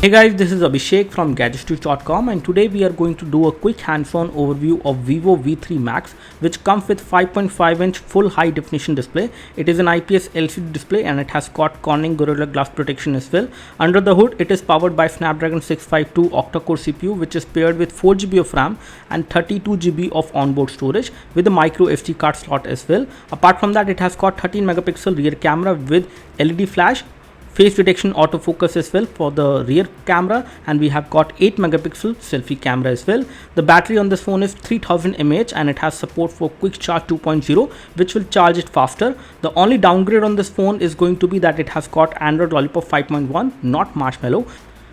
Hey guys, this is Abhishek from GadgetsToUse.com, and today we are going to do a quick hands-on overview of Vivo V3 Max, which comes with 5.5-inch full high definition display. It is an IPS LCD display and it has got Corning Gorilla Glass protection as well. Under the hood, it is powered by Snapdragon 652 Octa-Core CPU, which is paired with 4GB of RAM and 32GB of onboard storage with a micro SD card slot as well. Apart from that, it has got 13 megapixel rear camera with LED flash, face detection autofocus as well for the rear camera, and we have got 8 megapixel selfie camera as well. The battery on this phone is 3000 mAh and it has support for quick charge 2.0, which will charge it faster. The only downgrade on this phone is going to be that it has got Android Lollipop 5.1, not Marshmallow.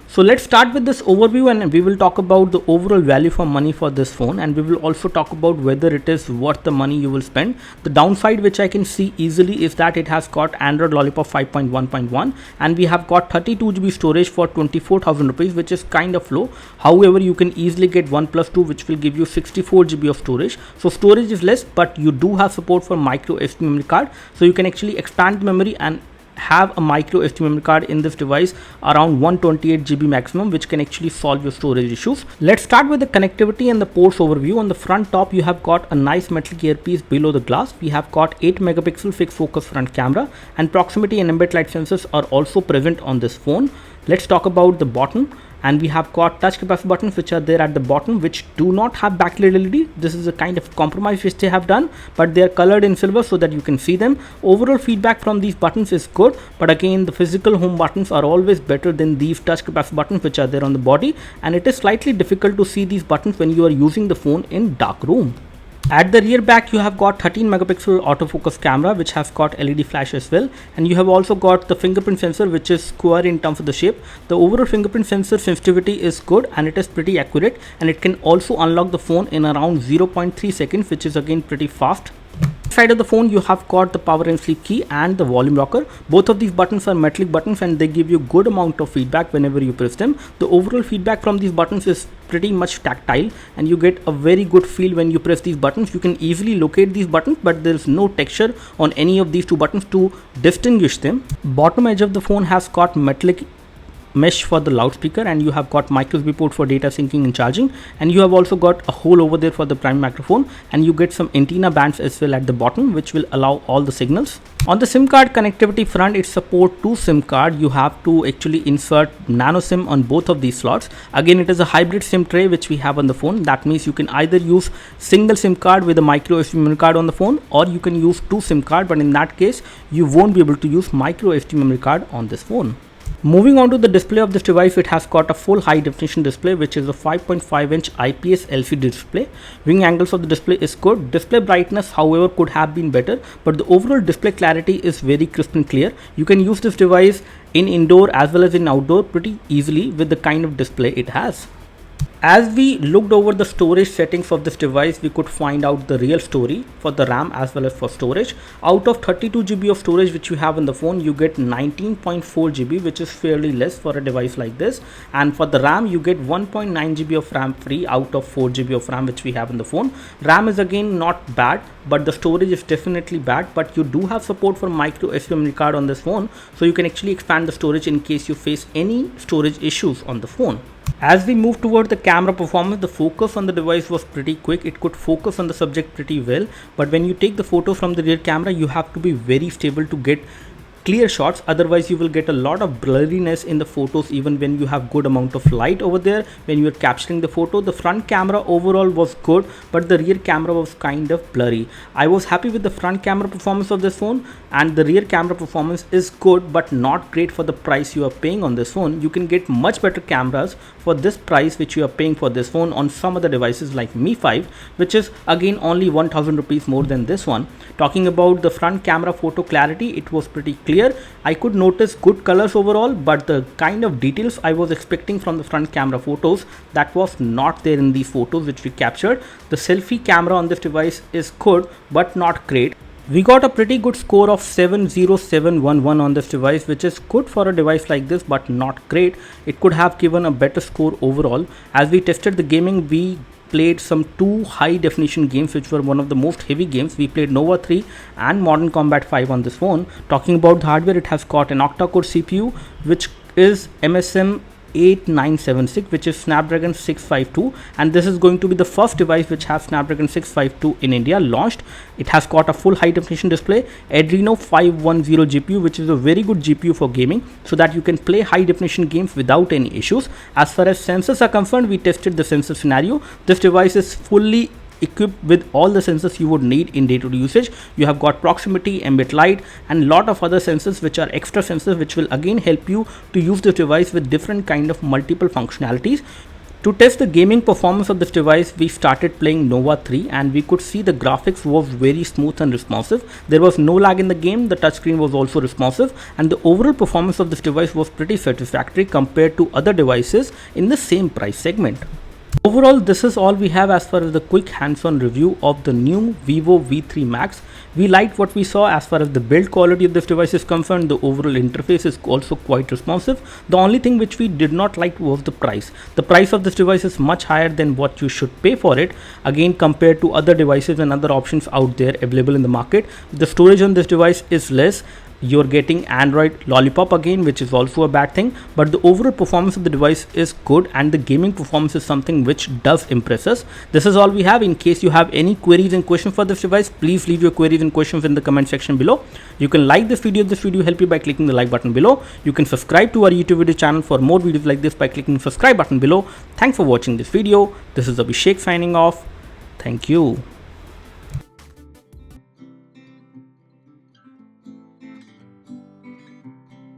So let's start with this overview and we will talk about the overall value for money for this phone, and we will also talk about whether it is worth the money you will spend. The downside which I can see easily is that it has got Android Lollipop 5.1.1 and we have got 32GB storage for 24,000 rupees, which is kind of low. However, you can easily get OnePlus 2 which will give you 64GB of storage. So storage is less, but you do have support for micro SD memory card, so you can actually expand the memory and have a micro SD memory card in this device around 128GB maximum, which can actually solve your storage issues. Let's start with the connectivity and the ports overview. On the front top, you have got a nice metallic earpiece below the glass. We have got 8 megapixel fixed focus front camera, and proximity and ambient light sensors are also present on this phone. Let's talk about the bottom. And we have got touch capacitive buttons which are there at the bottom, which do not have backlit LED. This is a kind of compromise which they have done, but they are colored in silver so that you can see them. Overall feedback from these buttons is good, but again the physical home buttons are always better than these touch capacitive buttons which are there on the body, and it is slightly difficult to see these buttons when you are using the phone in dark room. At the rear back, you have got 13 megapixel autofocus camera which has got LED flash as well, and you have also got the fingerprint sensor which is square in terms of the shape. The overall fingerprint sensor sensitivity is good and it is pretty accurate, and it can also unlock the phone in around 0.3 seconds, which is again pretty fast. Side of the phone, you have got the power and sleep key and the volume rocker. Both of these buttons are metallic buttons and they give you good amount of feedback whenever you press them. The overall feedback from these buttons is pretty much tactile and you get a very good feel when you press these buttons. You can easily locate these buttons, but there is no texture on any of these two buttons to distinguish them. Bottom edge of the phone has got metallic mesh for the loudspeaker, and you have got micro USB port for data syncing and charging, and you have also got a hole over there for the prime microphone, and you get some antenna bands as well at the bottom which will allow all the signals. On the SIM card connectivity front, it supports 2 SIM card. You have to actually insert nano SIM on both of these slots. Again, it is a hybrid SIM tray which we have on the phone. That means you can either use single SIM card with a micro SD memory card on the phone, or you can use 2 SIM card, but in that case you won't be able to use micro SD memory card on this phone. Moving on to the display of this device, it has got a full high definition display which is a 5.5-inch IPS LCD display. Viewing angles of the display is good. Display brightness however could have been better, but the overall display clarity is very crisp and clear. You can use this device in indoor as well as in outdoor pretty easily with the kind of display it has. As we looked over the storage settings of this device, we could find out the real story for the RAM as well as for storage. Out of 32GB of storage which you have in the phone, you get 19.4GB, which is fairly less for a device like this, and for the RAM you get 1.9GB of RAM free out of 4GB of RAM which we have in the phone. RAM is again not bad, but the storage is definitely bad, but you do have support for micro SD memory card on this phone, so you can actually expand the storage in case you face any storage issues on the phone. As we move toward the camera performance, the focus on the device was pretty quick. It could focus on the subject pretty well, but when you take the photo from the rear camera, you have to be very stable to get clear shots, otherwise you will get a lot of blurriness in the photos even when you have good amount of light over there when you are capturing the photo. The front camera overall was good, but the rear camera was kind of blurry. I was happy with the front camera performance of this phone, and the rear camera performance is good but not great for the price you are paying on this phone. You can get much better cameras for this price which you are paying for this phone on some other devices like Mi 5, which is again only 1000 rupees more than this one. Talking about the front camera photo clarity, it was pretty clear. I could notice good colors overall, but the kind of details I was expecting from the front camera photos, that was not there in these photos which we captured. The selfie camera on this device is good but not great. We got a pretty good score of 70711 on this device, which is good for a device like this but not great. It could have given a better score overall. As we tested the gaming, we played some 2 high definition games which were one of the most heavy games. We played Nova 3 and Modern Combat 5 on this phone. Talking about the hardware, it has got an Octa-Core CPU which is MSM 8976, which is Snapdragon 652, and this is going to be the first device which has Snapdragon 652 in India launched. It has got a full high definition display, Adreno 510 GPU, which is a very good GPU for gaming, so that you can play high definition games without any issues. As far as sensors are concerned, we tested the sensor scenario. This device is fully equipped with all the sensors you would need in day-to-day usage. You have got proximity, ambient light, and lot of other sensors which are extra sensors, which will again help you to use this device with different kind of multiple functionalities. To test the gaming performance of this device, we started playing Nova 3 and we could see the graphics was very smooth and responsive. There was no lag in the game, the touchscreen was also responsive, and the overall performance of this device was pretty satisfactory compared to other devices in the same price segment. Overall, this is all we have as far as the quick hands-on review of the new Vivo V3 Max. We liked what we saw as far as the build quality of this device is concerned. The overall interface is also quite responsive. The only thing which we did not like was the price. The price of this device is much higher than what you should pay for it, again compared to other devices and other options out there available in the market. The storage on this device is less. You're getting Android Lollipop again, which is also a bad thing, but the overall performance of the device is good and the gaming performance is something which does impress us. This is all we have. In case you have any queries and questions for this device, please leave your queries and questions in the comment section below. You can like this video if this video helped you by clicking the like button below. You can subscribe to our YouTube video channel for more videos like this by clicking the subscribe button below. Thanks for watching this video. This is Abhishek signing off. Thank you.